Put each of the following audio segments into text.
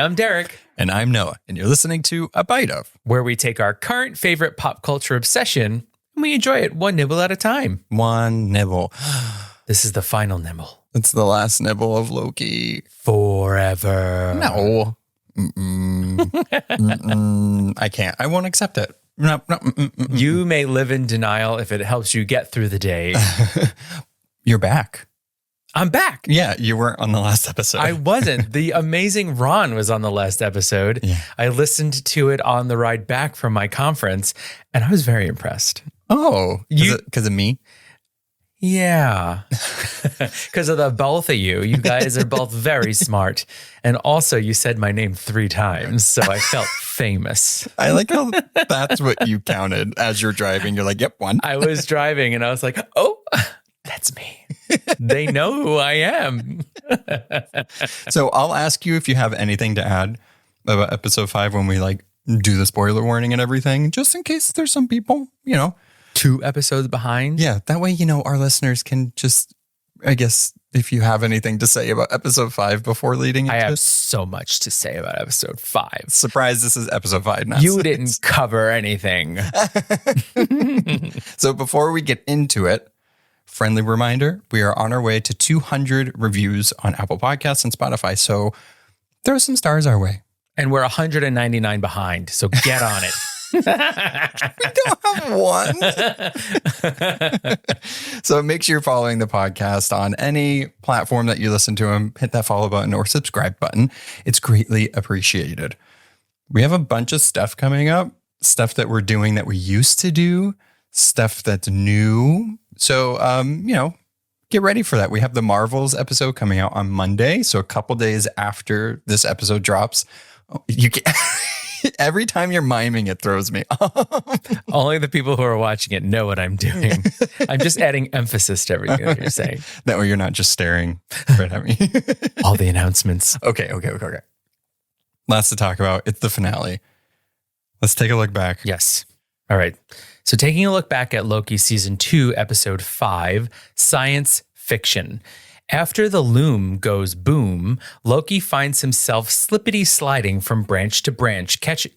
I'm Derek. And I'm Noah, and you're listening to A Bite Of, where we take our current favorite pop culture obsession and we enjoy it one nibble at a time. One nibble. This is the final nibble. It's the last nibble of Loki. Forever. No. I can't. I won't accept it. No. You may live in denial if it helps you get through the day. You're back. I'm back. Yeah, you weren't on the last episode. I wasn't. The amazing Ron was on the last episode. Yeah. I listened to it on the ride back from my conference, and I was very impressed. Oh, because of me? Yeah. Because of the both of you. You guys are both very smart. And also, you said my name 3 times, so I felt famous. I like how that's what you counted as you're driving. You're like, yep, 1. I was driving, and I was like, oh, that's me. They know who I am. So I'll ask you if you have anything to add about episode 5 when we do the spoiler warning and everything, just in case there's some people, 2 episodes behind. Yeah, that way, our listeners can just, I guess, if you have anything to say about episode 5 before leading into I have so much to say about episode 5. Surprise, this is episode 5 now. You didn't cover anything. So before we get into it, friendly reminder, we are on our way to 200 reviews on Apple Podcasts and Spotify. So throw some stars our way. And we're 199 behind. So get on it. We don't have 1. So make sure you're following the podcast on any platform that you listen to them. Hit that follow button or subscribe button. It's greatly appreciated. We have a bunch of stuff coming up, stuff that we're doing that we used to do, stuff that's new. So, get ready for that. We have the Marvels episode coming out on Monday. So a couple days after this episode drops, you can every time you're miming, it throws me off. Only the people who are watching it know what I'm doing. I'm just adding emphasis to everything that you're saying. That way you're not just staring right at me. All the announcements. Okay. Lots to talk about. It's the finale. Let's take a look back. Yes. All right. So taking a look back at Loki season 2, episode 5, science fiction. After the loom goes boom, Loki finds himself slippity sliding from branch to branch, catching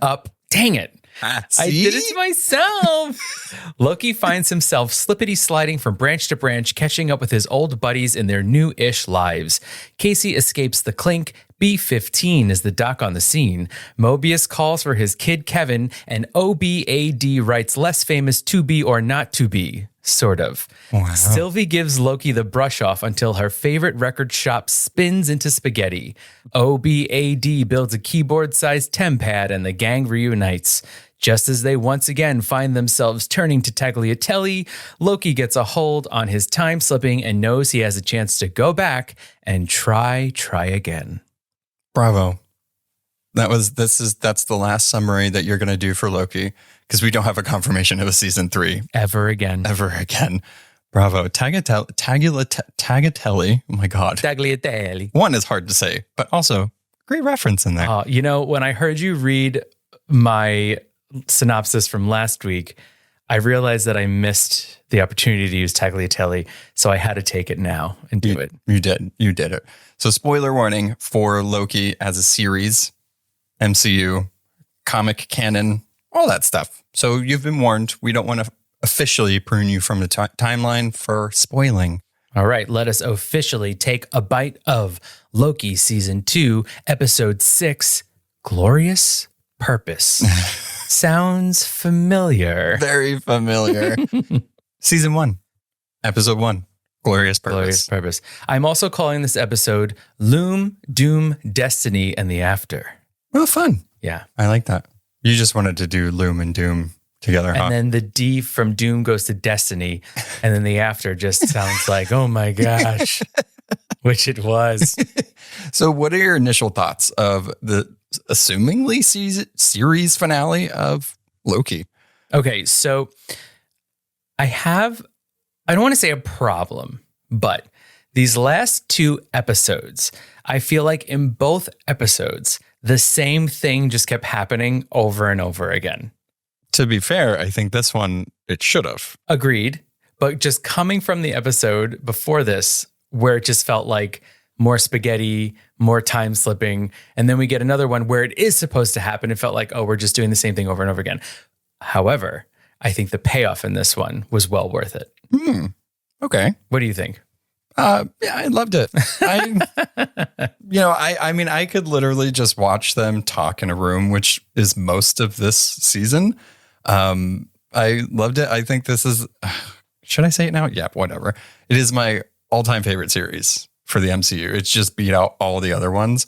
up. Dang it. I did it myself. Loki finds himself slippity sliding from branch to branch, catching up with his old buddies in their new-ish lives. Casey escapes the clink. B-15 is the doc on the scene. Mobius calls for his kid Kevin, and OBAD writes less famous to be or not to be. Sort of. Wow. Sylvie gives Loki the brush off until her favorite record shop spins into spaghetti. OBAD builds a keyboard-sized tempad and the gang reunites. Just as they once again find themselves turning to Tagliatelle, Loki gets a hold on his time slipping and knows he has a chance to go back and try again. Bravo. That's the last summary that you're going to do for Loki, because we don't have a confirmation of a season 3. Ever again. Bravo. Tagliatelle. Oh my God. Tagliatelle. 1 is hard to say, but also great reference in there. When I heard you read my synopsis from last week, I realized that I missed the opportunity to use Tagliatelle, so I had to take it now and do it. You did it. So spoiler warning for Loki as a series, MCU, comic canon, all that stuff. So you've been warned. We don't want to officially prune you from the timeline for spoiling. All right, let us officially take a bite of Loki season 2, episode 6, Glorious Purpose. Sounds familiar. Very familiar. Season 1, episode 1, Glorious Purpose. Glorious Purpose. I'm also calling this episode Loom, Doom, Destiny, and the After. Oh, fun. Yeah. I like that. You just wanted to do Loom and Doom together, huh? And then the D from Doom goes to Destiny, and then the After just sounds like, oh my gosh, which it was. So what are your initial thoughts of the assumingly series finale of Loki? Okay, so I don't want to say a problem, but these last 2 episodes, I feel like in both episodes, the same thing just kept happening over and over again. To be fair, I think this one, it should have. Agreed. But just coming from the episode before this, where it just felt like more spaghetti, more time slipping. And then we get another one where it is supposed to happen. It felt like, oh, we're just doing the same thing over and over again. However, I think the payoff in this one was well worth it. Okay. What do you think? Yeah, I loved it. I mean, I could literally just watch them talk in a room, which is most of this season. I loved it. I think this is, should I say it now? Yeah, whatever. It is my all-time favorite series for the MCU. It's just beat out all the other ones.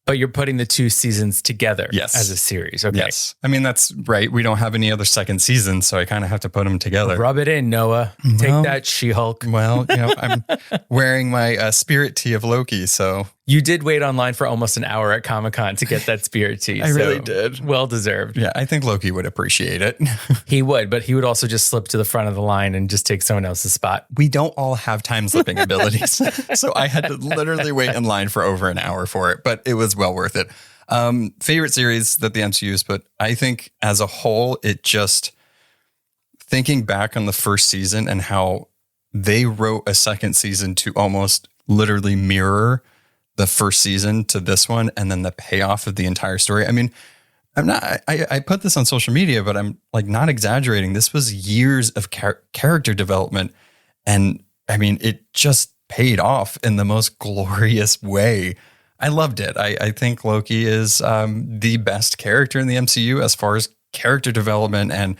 But you're putting the two seasons together as a series. Okay. Yes. I mean, that's right. We don't have any other second season, so I kind of have to put them together. Rub it in, Noah. Take that, She-Hulk. Well, I'm wearing my spirit tee of Loki, so. You did wait online for almost an hour at Comic-Con to get that spirit tee. I really did. Well deserved. Yeah, I think Loki would appreciate it. He would, but he would also just slip to the front of the line and just take someone else's spot. We don't all have time slipping abilities. So I had to literally wait in line for over an hour for it, but it was well worth it. Favorite series that the MCU's, but I think as a whole, it just, thinking back on the first season and how they wrote a second season to almost literally mirror the first season to this one, and then the payoff of the entire story. I mean, I put this on social media, but I'm like not exaggerating. This was years of character development. And I mean, it just paid off in the most glorious way. I loved it. I think Loki is the best character in the MCU as far as character development and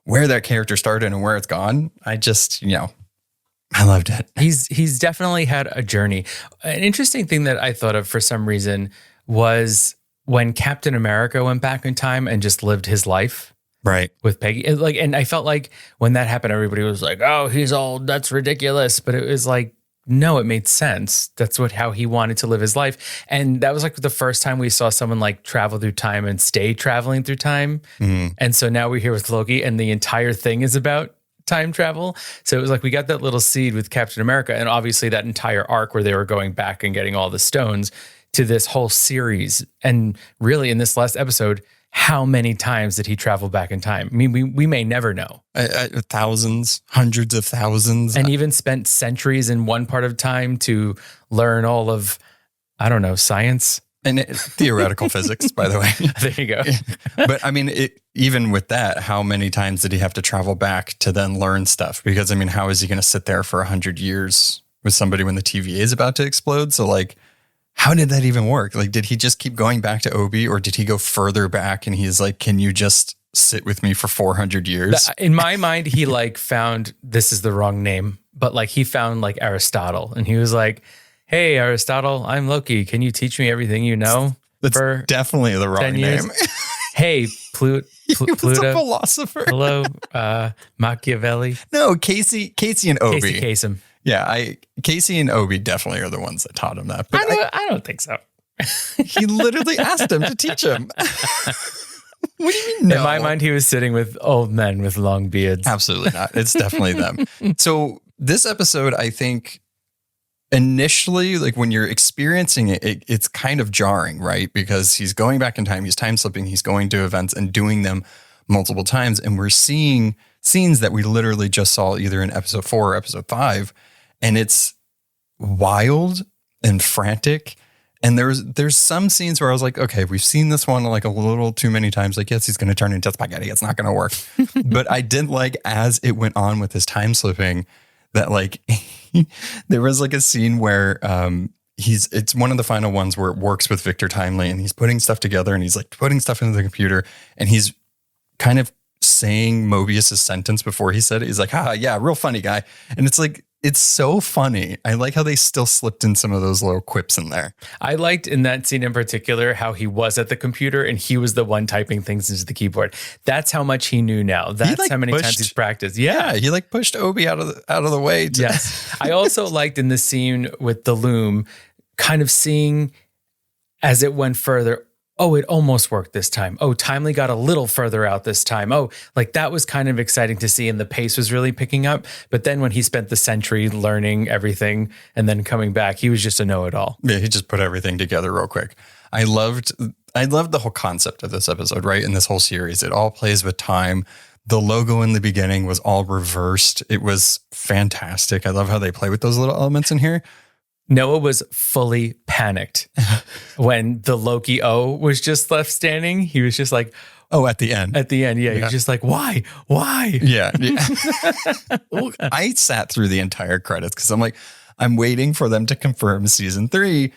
where that character started and where it's gone. I just, I loved it. He's definitely had a journey. An interesting thing that I thought of for some reason was when Captain America went back in time and just lived his life. Right. With Peggy. And I felt like when that happened, everybody was like, oh, he's old. That's ridiculous. But it was like, no, it made sense. That's how he wanted to live his life. And that was like the first time we saw someone like travel through time and stay traveling through time. Mm-hmm. And so now we're here with Loki and the entire thing is about time travel. So it was like we got that little seed with Captain America and obviously that entire arc where they were going back and getting all the stones to this whole series. And really in this last episode, how many times did he travel back in time? I mean, we may never know. Thousands, hundreds of thousands. And even spent centuries in one part of time to learn all of, I don't know, science. And theoretical physics, by the way. There you go. But I mean, even with that, how many times did he have to travel back to then learn stuff? Because I mean, how is he going to sit there for 100 years with somebody when the TVA is about to explode? So like, how did that even work? Like, did he just keep going back to Obi or did he go further back and he's like, can you just sit with me for 400 years? In my mind, he like found, this is the wrong name, but like he found like Aristotle and he was like, hey, Aristotle, I'm Loki. Can you teach me everything you know? That's definitely the wrong name. Hey, Pluto. He was a philosopher. Hello, Machiavelli. No, Casey and Obi. Casey Kasem. Yeah, Casey and Obi definitely are the ones that taught him that. But I don't think so. He literally asked him to teach him. What do you mean? No? In my mind, he was sitting with old men with long beards. Absolutely not. It's definitely them. So this episode, I think, initially, like when you're experiencing it, it's kind of jarring, right? Because he's going back in time, he's time slipping, he's going to events and doing them multiple times. And we're seeing scenes that we literally just saw either in episode 4 or episode 5. And it's wild and frantic. And there's some scenes where I was like, okay, we've seen this one like a little too many times. Like, yes, he's going to turn into spaghetti. It's not going to work. But I did like, as it went on with his time slipping, that like there was like a scene where it's one of the final ones where it works with Victor Timely and he's putting stuff together and he's like putting stuff into the computer and he's kind of saying Mobius's sentence before he said it. He's like, yeah, real funny guy. And it's like, it's so funny. I like how they still slipped in some of those little quips in there. I liked in that scene in particular how he was at the computer and he was the one typing things into the keyboard. That's how much he knew now. That's how many times he's practiced. Yeah, he like pushed Obi out of the way. Yes. I also liked in the scene with the loom, kind of seeing as it went further, oh, it almost worked this time. Oh, Timely got a little further out this time. Oh, like that was kind of exciting to see and the pace was really picking up. But then when he spent the century learning everything and then coming back, he was just a know-it-all. Yeah, he just put everything together real quick. I loved the whole concept of this episode, right? In this whole series, it all plays with time. The logo in the beginning was all reversed. It was fantastic. I love how they play with those little elements in here. Noah was fully panicked when the Loki O was just left standing. He was just like, oh, at the end. Yeah. He was just like, why? Yeah. Well, I sat through the entire credits because I'm like, I'm waiting for them to confirm season 3.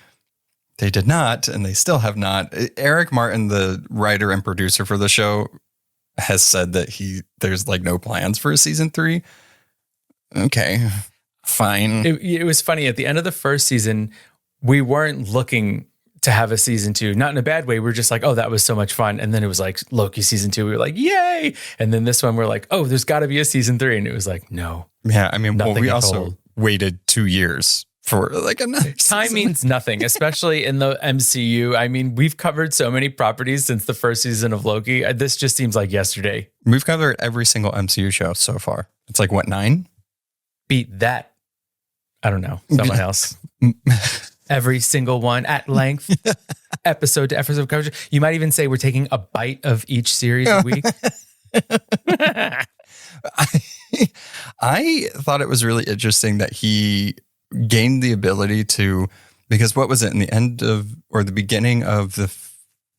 They did not, and they still have not. Eric Martin, the writer and producer for the show, has said that there's like no plans for a season 3. Okay. Fine. It was funny. At the end of the first season, we weren't looking to have a season 2, not in a bad way. We're just like, oh, that was so much fun. And then it was like Loki season 2. We were like, yay. And then this one, we're like, oh, there's got to be a season 3. And it was like, no. Yeah. I mean, well, we also waited 2 years for like another time season. means nothing, especially in the MCU. I mean, we've covered so many properties since the first season of Loki. This just seems like yesterday. We've covered every single MCU show so far. It's like, what, 9? Beat that. I don't know. Someone else. Every single one at length, episode to episode coverage. You might even say we're taking a bite of each series a week. I thought it was really interesting that he gained the ability to, because what was it in the end of, or the beginning of the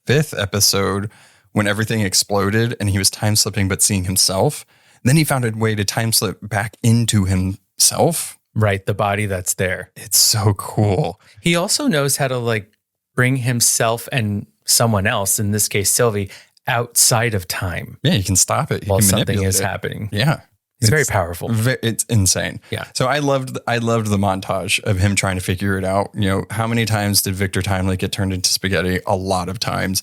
5th episode when everything exploded and he was time slipping but seeing himself. Then he found a way to time slip back into himself. Right, the body that's there. It's so cool. He also knows how to like bring himself and someone else, in this case Sylvie, outside of time. Yeah, you can stop it. While something is happening. Yeah. It's very powerful. It's insane. Yeah. So I loved the montage of him trying to figure it out. You know, how many times did Victor Timely get turned into spaghetti? A lot of times.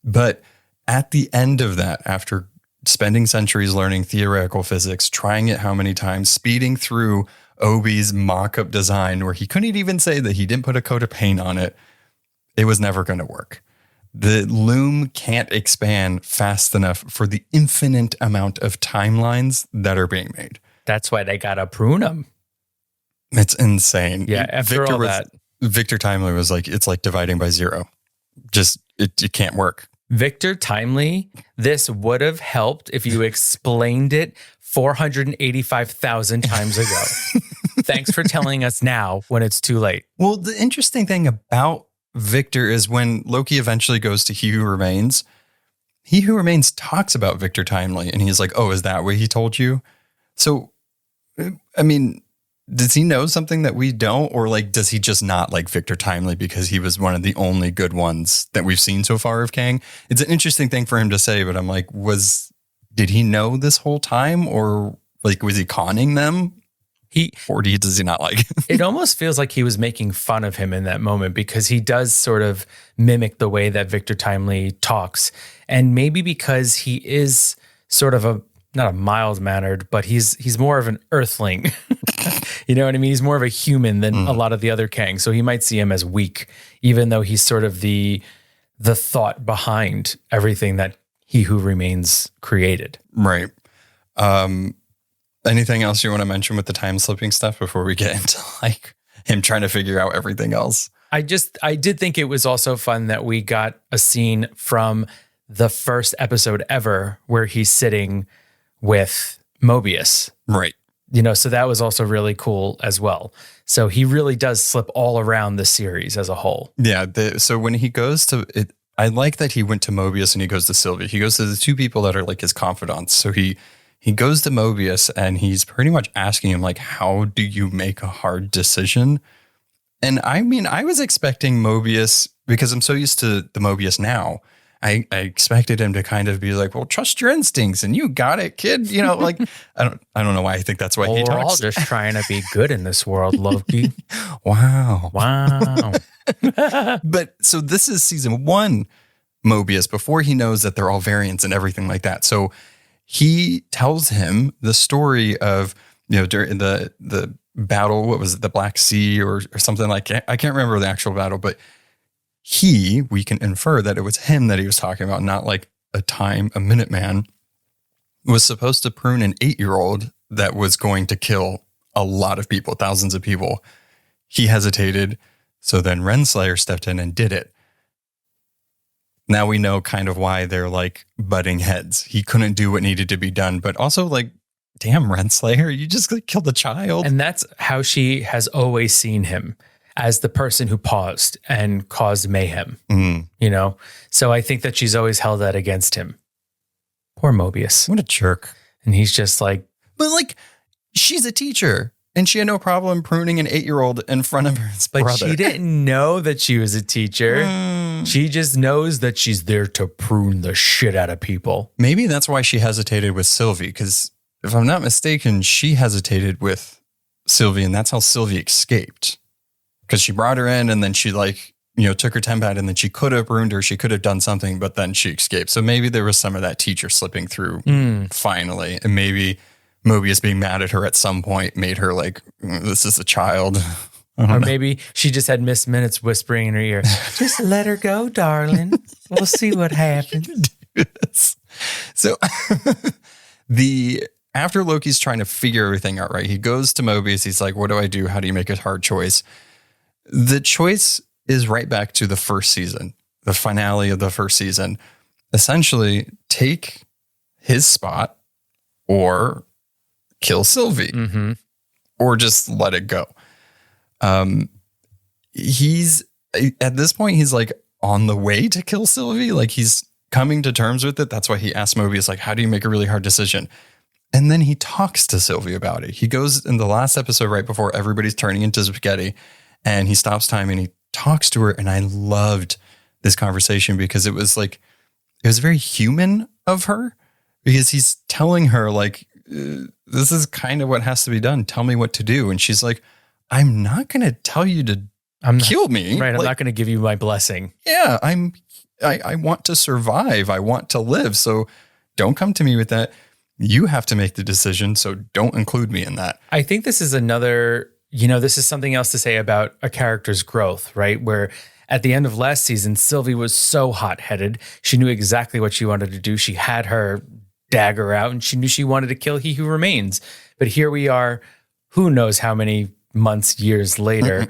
But at the end of that, after spending centuries learning theoretical physics, trying it how many times, speeding through Obi's mock-up design where he couldn't even say that he didn't put a coat of paint on it, it was never going to work. The loom can't expand fast enough for the infinite amount of timelines that are being made. That's why they got to prune them. It's insane. Yeah, after all that. Victor Timely was like, it's like dividing by 0. Just, it can't work. Victor Timely, this would have helped if you explained it 485,000 times ago. Thanks for telling us now when it's too late. Well, the interesting thing about Victor is when Loki eventually goes to He Who Remains talks about Victor Timely, and he's like, oh, is that what he told you? So, I mean, does he know something that we don't? Or like, does he just not like Victor Timely because he was one of the only good ones that we've seen so far of Kang? It's an interesting thing for him to say, but I'm like, did he know this whole time? Or like, was he conning them? Does he not like him? It almost feels like he was making fun of him in that moment, because he does sort of mimic the way that Victor Timely talks. And maybe because he is sort of not a mild-mannered, but he's more of an earthling. You know what I mean? He's more of a human than a lot of the other Kangs. So he might see him as weak, even though he's sort of the thought behind everything that He Who Remains created. Right. Anything else you want to mention with the time slipping stuff before we get into like him trying to figure out everything else? I did think it was also fun that we got a scene from the first episode ever where he's sitting with Mobius. Right. You know, so that was also really cool as well. So he really does slip all around the series as a whole. Yeah. So when he goes to it, I like that he went to Mobius and he goes to Sylvie. He goes to the two people that are like his confidants. So he goes to Mobius and he's pretty much asking him like, how do you make a hard decision? And I mean, I was expecting Mobius, because I'm so used to the Mobius now, I expected him to kind of be like, well, trust your instincts and you got it, kid. You know, like, I don't know why I think that's why he talks. We're all just trying to be good in this world, Loki. Wow. But so this is season 1 Mobius before he knows that they're all variants and everything like that. So he tells him the story of, you know, during the battle, what was it, the Black Sea or something like that. I can't remember the actual battle, but we can infer that it was him that he was talking about, not like a Minuteman, was supposed to prune an 8-year-old that was going to kill a lot of people, thousands of people. He hesitated. So then Renslayer stepped in and did it. Now we know kind of why they're like butting heads. He couldn't do what needed to be done, but also like, damn, Renslayer, you just killed a child. And that's how she has always seen him. as the person who paused and caused mayhem, you know? So I think that she's always held that against him. Poor Mobius. What a jerk. And he's just like, but like, she's a teacher and she had no problem pruning an 8-year-old in front of her but brother. she didn't know that she was a teacher. She just knows that she's there to prune the shit out of people. Maybe that's why she hesitated with Sylvie, because if I'm not mistaken, she hesitated with Sylvie, and that's how Sylvie escaped. Because she brought her in, and then she took her TemPad, and then she could have ruined her. She could have done something, but then she escaped. So maybe there was some of that teacher slipping through finally, and maybe Mobius being mad at her at some point made her like, this is a child. Or maybe she just had Miss Minutes whispering in her ear, just let her go, darling. We'll see what happens. So after Loki's trying to figure everything out, right? He goes to Mobius. He's like, what do I do? How do you make a hard choice? The choice is right back to the first season, the finale of the first season. Essentially, take his spot or kill Sylvie or just let it go. He's at this point, he's like on the way to kill Sylvie. Like he's coming to terms with it. That's why he asked Mobius, like, how do you make a really hard decision? And then he talks to Sylvie about it. He goes in the last episode right before everybody's turning into spaghetti, and he stops time and he talks to her. And I loved this conversation because it was very human of her, because he's telling her like, this is kind of what has to be done. Tell me what to do. And she's like, I'm not going to tell you to kill me. Right. I'm not going to give you my blessing. Yeah. I want to survive. I want to live. So don't come to me with that. You have to make the decision. So don't include me in that. I think this is this is something else to say about a character's growth, right? Where at the end of last season, Sylvie was so hot-headed. She knew exactly what she wanted to do. She had her dagger out and she knew she wanted to kill He Who Remains. But here we are, who knows how many months, years later,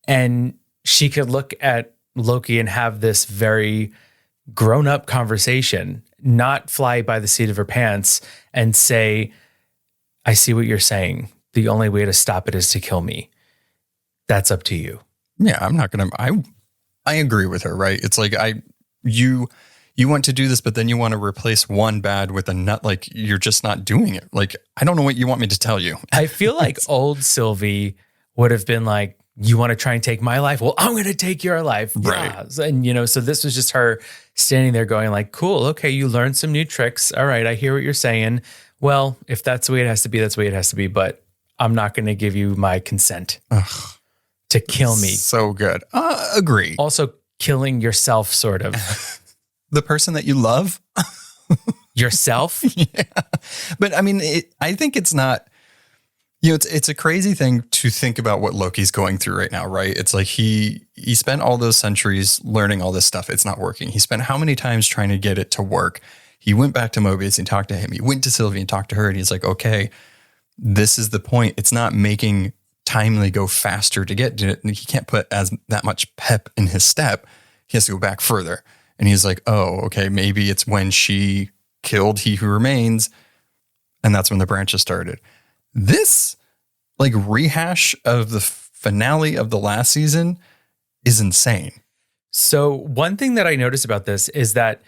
and she could look at Loki and have this very grown-up conversation, not fly by the seat of her pants and say, I see what you're saying. The only way to stop it is to kill me. That's up to you. Yeah, I'm not going to, I agree with her, right? It's like, you want to do this, but then you want to replace one bad with a nut. Like you're just not doing it. Like, I don't know what you want me to tell you. I feel like old Sylvie would have been like, you want to try and take my life? Well, I'm going to take your life. Right. Yeah. And, so this was just her standing there going like, cool. Okay. You learned some new tricks. All right. I hear what you're saying. Well, if that's the way it has to be, that's the way it has to be. But I'm not going to give you my consent to kill me. So good. Agree. Also killing yourself, sort of. The person that you love. Yourself? Yeah. But I mean, I think it's not, it's a crazy thing to think about what Loki's going through right now, right? It's like he spent all those centuries learning all this stuff. It's not working. He spent how many times trying to get it to work? He went back to Mobius and talked to him. He went to Sylvie and talked to her, and he's like, okay, this is the point. It's not making Timely go faster to get to it. He can't put that much pep in his step. He has to go back further. And he's like, oh, okay, maybe it's when she killed He Who Remains, and that's when the branches started. This like rehash of the finale of the last season is insane. So one thing that I noticed about this is that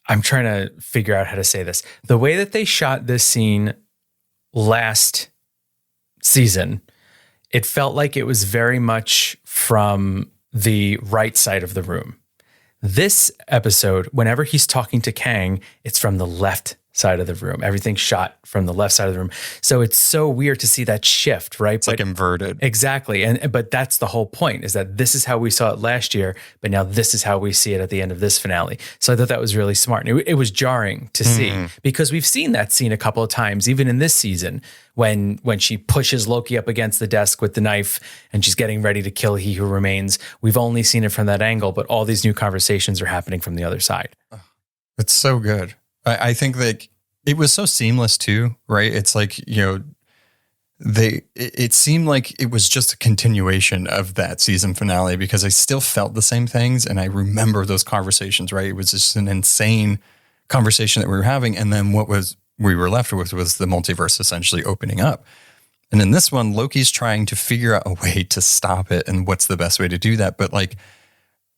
I'm trying to figure out how to say this. The way that they shot this scene last season, it felt like it was very much from the right side of the room. This episode, whenever he's talking to Kang, it's from the left side of the room. Everything's shot from the left side of the room. So it's so weird to see that shift, right? It's like inverted. Exactly. But that's the whole point, is that this is how we saw it last year, but now this is how we see it at the end of this finale. So I thought that was really smart. And it was jarring to see, because we've seen that scene a couple of times, even in this season, when she pushes Loki up against the desk with the knife and she's getting ready to kill He Who Remains. We've only seen it from that angle, but all these new conversations are happening from the other side. It's so good. I think that it was so seamless too, right? It's like, it seemed like it was just a continuation of that season finale, because I still felt the same things. And I remember those conversations, right? It was just an insane conversation that we were having. And then we were left with was the multiverse essentially opening up. And in this one, Loki's trying to figure out a way to stop it and what's the best way to do that. But like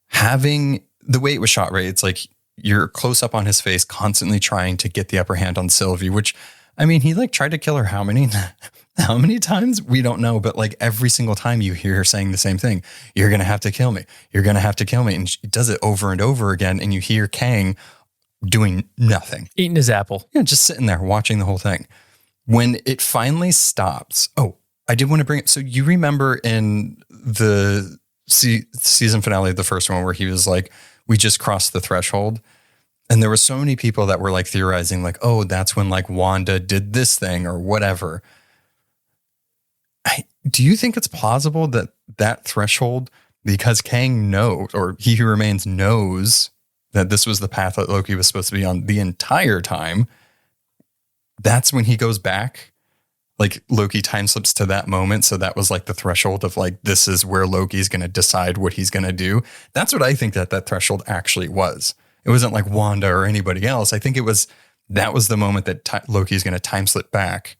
having the way it was shot, right? It's like you're close up on his face, constantly trying to get the upper hand on Sylvie, which, I mean, he like tried to kill her how many times? We don't know. But like every single time you hear her saying the same thing, you're going to have to kill me. You're going to have to kill me. And she does it over and over again. And you hear Kang doing nothing. Eating his apple. Yeah, just sitting there watching the whole thing. When it finally stops, I did want to bring it. So you remember in the season finale of the first one where he was like, we just crossed the threshold. And there were so many people that were like theorizing like, oh, that's when like Wanda did this thing or whatever. Do you think it's plausible that that threshold, because Kang knows, or He Who Remains knows that this was the path that Loki was supposed to be on the entire time, that's when he goes back? Like Loki time slips to that moment. So that was like the threshold of like, this is where Loki's going to decide what he's going to do. That's what I think that threshold actually was. It wasn't like Wanda or anybody else. I think that was the moment that Loki's going to time slip back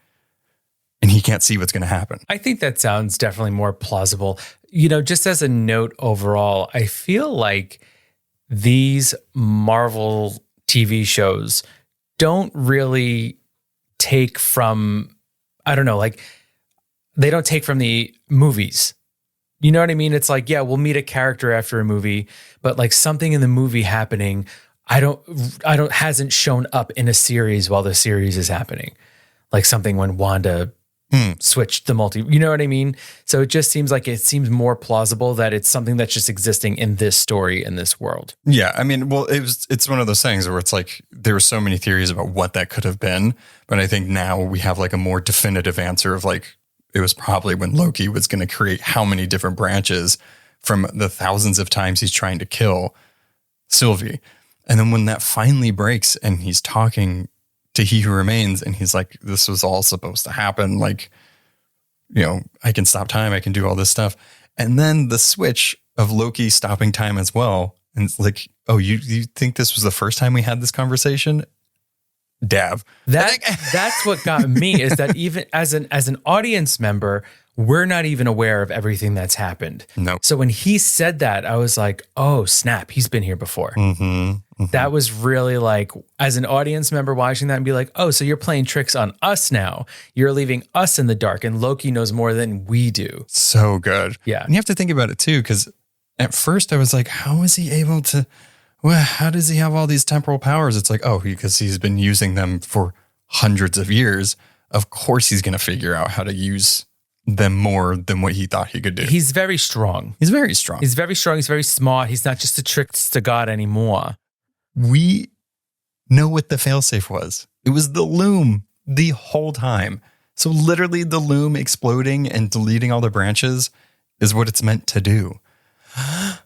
and he can't see what's going to happen. I think that sounds definitely more plausible. You know, just as a note overall, I feel like these Marvel TV shows don't really take from, I don't know, like they don't take from the movies. You know what I mean? It's like, yeah, we'll meet a character after a movie, but like something in the movie happening, hasn't shown up in a series while the series is happening. Like something when Wanda switched the you know what I mean? So it just seems like it seems more plausible that it's something that's just existing in this story, in this world. Yeah. I mean, well, it's one of those things where it's like, there were so many theories about what that could have been. But I think now we have like a more definitive answer of like, it was probably when Loki was going to create how many different branches from the thousands of times he's trying to kill Sylvie. And then when that finally breaks and he's talking to He Who Remains and he's like, this was all supposed to happen. Like, you know, I can stop time. I can do all this stuff. And then the switch of Loki stopping time as well. And it's like, oh, you think this was the first time we had this conversation? Dav. That's what got me, is that even as an audience member, we're not even aware of everything that's happened. No. So when he said that, I was like, oh, snap, he's been here before. That was really like, as an audience member watching that and be like, oh, so you're playing tricks on us now. You're leaving us in the dark and Loki knows more than we do. So good. Yeah. And you have to think about it too, because at first I was like, how is he able to, well, how does he have all these temporal powers? It's like, oh, because he's been using them for hundreds of years. Of course he's going to figure out how to use them more than what he thought he could do. He's very strong. He's very strong. He's very strong. He's very smart. He's not just a trickster god anymore. We know what the failsafe was. It was the loom the whole time. So literally the loom exploding and deleting all the branches is what it's meant to do. Oh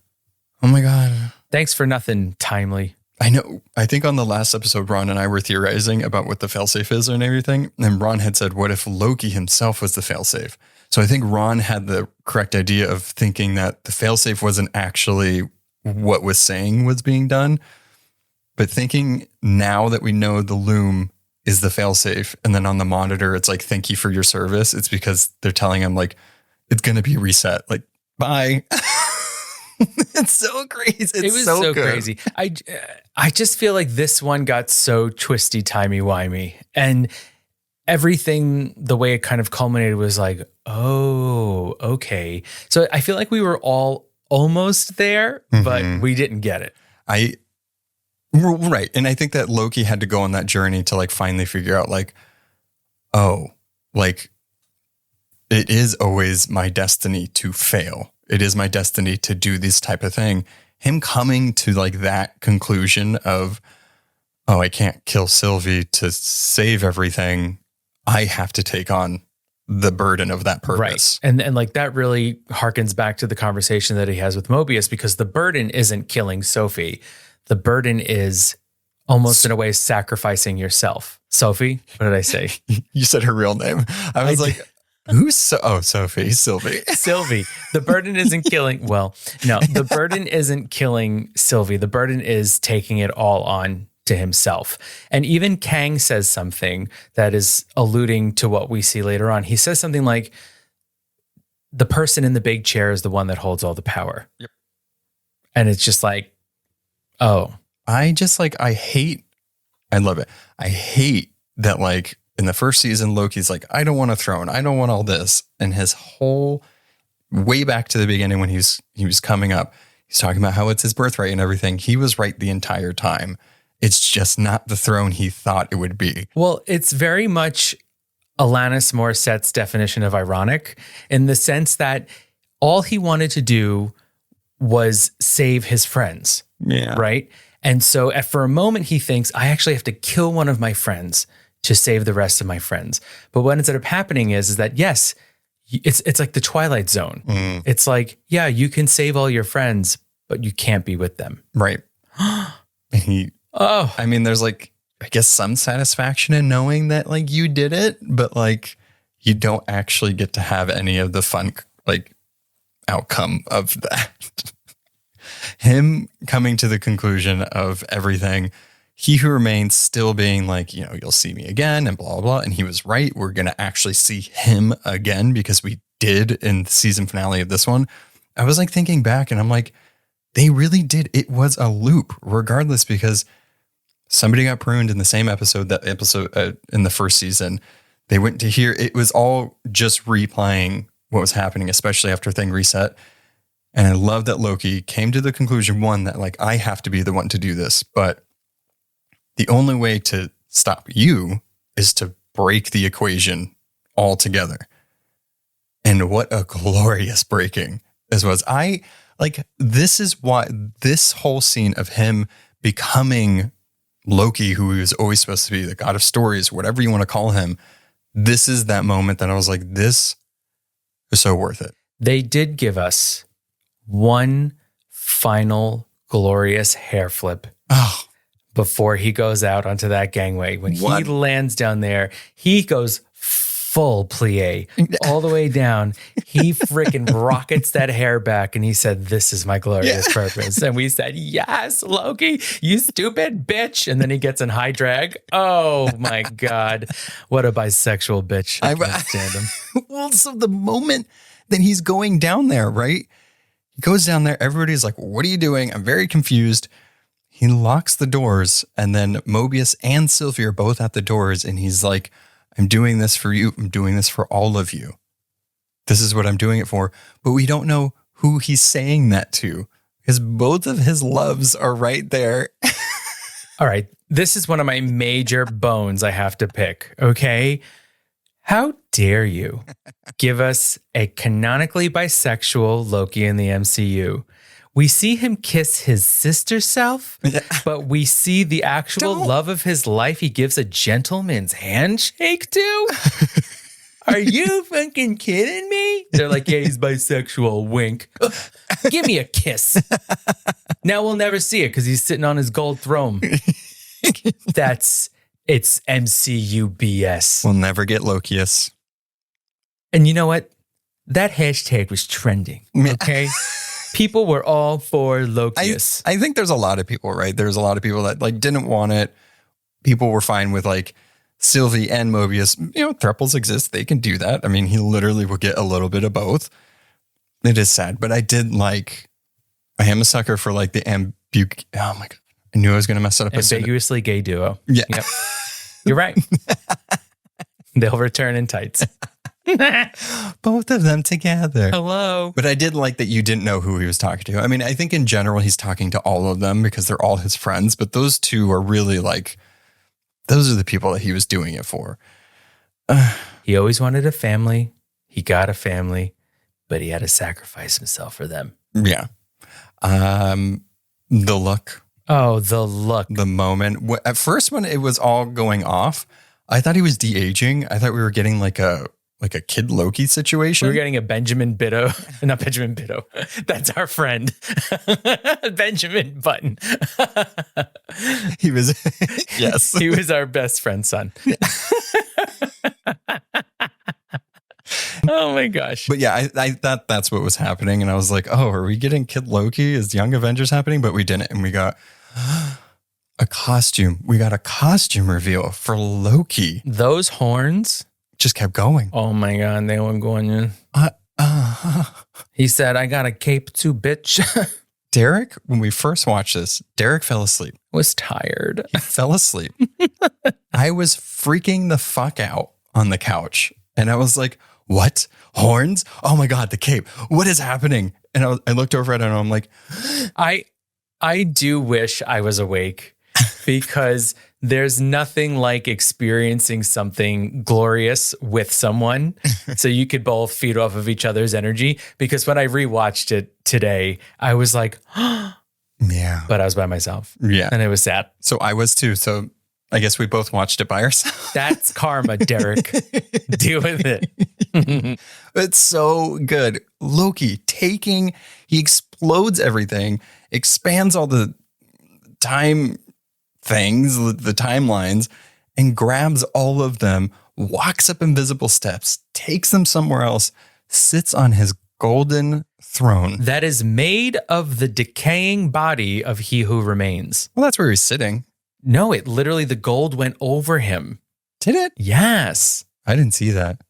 my God. Thanks for nothing, Timely. I know. I think on the last episode, Ron and I were theorizing about what the failsafe is and everything. And Ron had said, what if Loki himself was the failsafe? So I think Ron had the correct idea of thinking that the failsafe wasn't actually what was saying was being done. But thinking now that we know the loom is the failsafe, and then on the monitor, it's like, thank you for your service. It's because they're telling him like, it's going to be reset. Like, bye. It's so crazy. It was so crazy. I just feel like this one got so twisty, timey-wimey. And everything, the way it kind of culminated was like, oh, okay. So I feel like we were all almost there, but we didn't get it. Right. And I think that Loki had to go on that journey to like finally figure out like, oh, like it is always my destiny to fail. It is my destiny to do this type of thing. Him coming to like that conclusion of, oh, I can't kill Sylvie to save everything. I have to take on the burden of that purpose. Right. And like that really harkens back to the conversation that he has with Mobius, because the burden isn't killing Sophie. The burden is almost in a way sacrificing yourself. Sophie, what did I say? You said her real name. I was like, who's Sophie? Sylvie. Sylvie. The burden isn't killing. Well, no, the burden isn't killing Sylvie. The burden is taking it all on to himself. And even Kang says something that is alluding to what we see later on. He says something like, the person in the big chair is the one that holds all the power. Yep. And it's just like, oh. I love it. I hate that, like, in the first season, Loki's like, I don't want a throne. I don't want all this. And his whole, way back to the beginning when he was coming up, he's talking about how it's his birthright and everything. He was right the entire time. It's just not the throne he thought it would be. Well, it's very much Alanis Morissette's definition of ironic, in the sense that all he wanted to do was save his friends. Yeah. Right? And so for a moment, he thinks, I actually have to kill one of my friends to save the rest of my friends. But what ends up happening is that, yes, it's like the Twilight Zone. It's like, yeah, you can save all your friends, but you can't be with them. Right. I mean, there's like, I guess some satisfaction in knowing that like you did it, but like you don't actually get to have any of the fun, like, outcome of that. Him coming to the conclusion of everything, he who remains still being like, you know, you'll see me again and blah, blah, blah. And he was right. We're going to actually see him again, because we did in the season finale of this one. I was like thinking back and I'm like, they really did. It was a loop regardless, because somebody got pruned in the same episode, in the first season. They went to here. It was all just replaying what was happening, especially after Thing reset. And I love that Loki came to the conclusion, one, that like, I have to be the one to do this, but the only way to stop you is to break the equation altogether. And what a glorious breaking this was. This is why this whole scene of him becoming Loki, who he was always supposed to be, the god of stories, whatever you want to call him. This is that moment that I was like, this is so worth it. They did give us one final glorious hair flip. Oh, before he goes out onto that gangway. When he lands down there, he goes full plie all the way down. He freaking rockets that hair back, and he said, this is my glorious purpose. And we said, yes, Loki, you stupid bitch. And then he gets in high drag. Oh my God. What a bisexual bitch. I can't stand him. Well, so the moment that he's going down there, right? He goes down there. Everybody's like, what are you doing? I'm very confused. He locks the doors, and then Mobius and Sylvie are both at the doors, and he's like, I'm doing this for you. I'm doing this for all of you. This is what I'm doing it for. But we don't know who he's saying that to, because both of his loves are right there. All right. This is one of my major bones I have to pick. Okay. How dare you give us a canonically bisexual Loki in the MCU? We see him kiss his sister self, but we see the actual love of his life he gives a gentleman's handshake to? Are you fucking kidding me? They're like, yeah, he's bisexual, wink. Give me a kiss. Now we'll never see it because he's sitting on his gold throne. It's MCU BS. We'll never get Lokius. And you know what? That hashtag was trending, okay? People were all for Lokius. I think there's a lot of people, right? There's a lot of people that like didn't want it. People were fine with like Sylvie and Mobius. You know, thruples exist. They can do that. I mean, he literally will get a little bit of both. It is sad, but I am a sucker for like the oh my God. I knew I was going to mess it up. Ambiguously gay duo. Yeah. Yep. You're right. They'll return in tights. Both of them together. Hello. But I did like that you didn't know who he was talking to. I mean, I think in general, he's talking to all of them because they're all his friends. But those two are really like, those are the people that he was doing it for. He always wanted a family. He got a family, but he had to sacrifice himself for them. Yeah. The look. Oh, the look. The moment. At first, when it was all going off, I thought he was de-aging. I thought we were getting like a Kid Loki situation. We were getting a Benjamin Bitto. Not Benjamin Bitto. That's our friend. Benjamin Button. He was, yes. He was our best friend's son. Oh my gosh. But yeah, I thought that's what was happening. And I was like, oh, are we getting Kid Loki? Is Young Avengers happening? But we didn't. And we got a costume. We got a costume reveal for Loki. Those horns just kept going. Oh my God, they were going in. He said, I got a cape too, bitch. Derek, when we first watched this, Derek fell asleep. Was tired. He fell asleep. I was freaking the fuck out on the couch. And I was like, what? Horns? Oh my God, the cape. What is happening? And I looked over at it and I'm like, I do wish I was awake because there's nothing like experiencing something glorious with someone so you could both feed off of each other's energy. Because when I rewatched it today, I was like, yeah. But I was by myself. Yeah. And it was sad. So I was too. So I guess we both watched it by ourselves. That's karma, Derek. Deal with it. It's so good. Loki he explodes everything, expands all the time things, the timelines, and grabs all of them, walks up invisible steps, takes them somewhere else, sits on his golden throne. That is made of the decaying body of he who remains. Well, that's where he's sitting. No, the gold went over him. Did it? Yes. I didn't see that.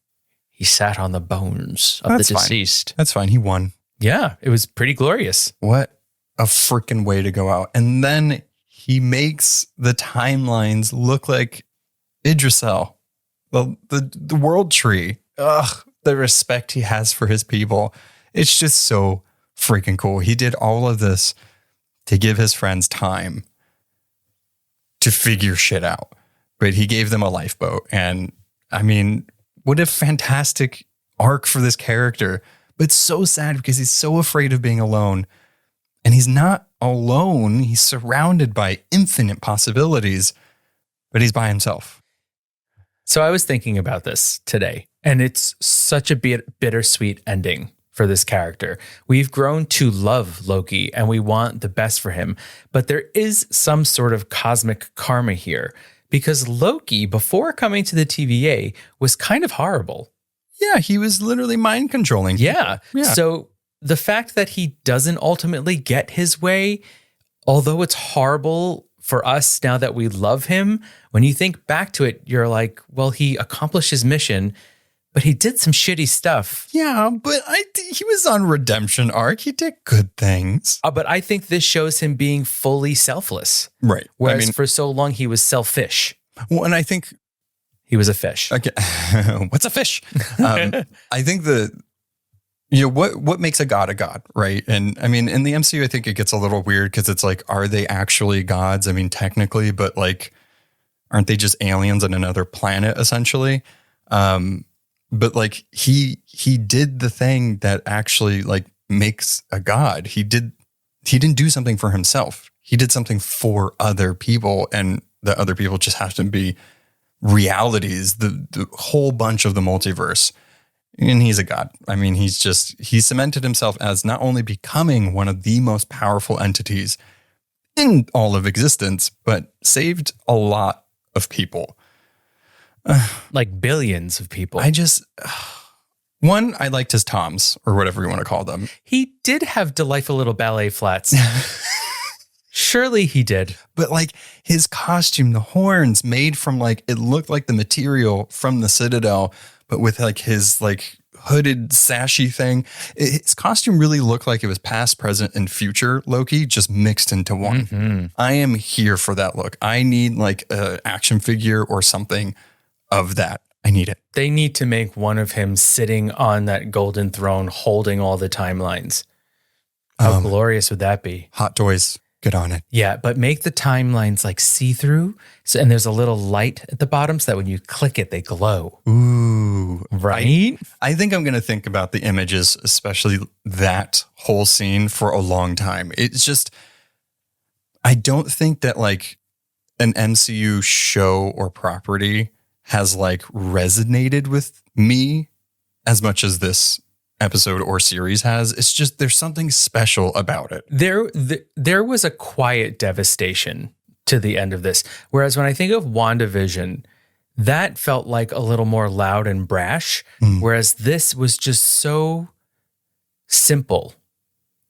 He sat on the bones of the deceased. That's fine. He won. Yeah, it was pretty glorious. What a freaking way to go out. And then he makes the timelines look like Idrisel, the world tree. Ugh, the respect he has for his people. It's just so freaking cool. He did all of this to give his friends time to figure shit out. But he gave them a lifeboat. And I mean, what a fantastic arc for this character. But so sad because he's so afraid of being alone. And he's not alone. He's surrounded by infinite possibilities, but he's by himself. So I was thinking about this today, and it's such a bittersweet ending for this character. We've grown to love Loki, and we want the best for him, but there is some sort of cosmic karma here, because Loki, before coming to the TVA, was kind of horrible. Yeah, he was literally mind controlling. Yeah. So the fact that he doesn't ultimately get his way, although it's horrible for us now that we love him, when you think back to it, you're like, well, he accomplished his mission, but he did some shitty stuff. Yeah, but he was on redemption arc. He did good things. But I think this shows him being fully selfless. Right. Whereas for so long, he was selfish. Well, and I think he was a fish. Okay. What's a fish? I think what makes a god, right? And I mean, in the MCU, I think it gets a little weird because it's like, are they actually gods? I mean, technically, but like, aren't they just aliens on another planet essentially? But like he did the thing that actually like makes a god. He didn't do something for himself. He did something for other people, and the other people just have to be realities, the whole bunch of the multiverse. And he's a god. I mean, he cemented himself as not only becoming one of the most powerful entities in all of existence, but saved a lot of people. Like billions of people. I liked his toms, or whatever you want to call them. He did have delightful little ballet flats. Surely he did. But like his costume, the horns made from like, it looked like the material from the Citadel, but with like his like hooded sashy thing. His costume really looked like it was past, present, and future Loki just mixed into one. Mm-hmm. I am here for that look. I need like an action figure or something of that. I need it. They need to make one of him sitting on that golden throne holding all the timelines. How glorious would that be? Hot toys. Get on it. Yeah, but make the timelines like see-through. And there's a little light at the bottom so that when you click it, they glow. Ooh. Right? I think I'm going to think about the images, especially that whole scene, for a long time. It's just, I don't think that like an MCU show or property has like resonated with me as much as this episode or series has. It's just, there's something special about it. There was a quiet devastation to the end of this. Whereas when I think of WandaVision, that felt like a little more loud and brash. Whereas this was just so simple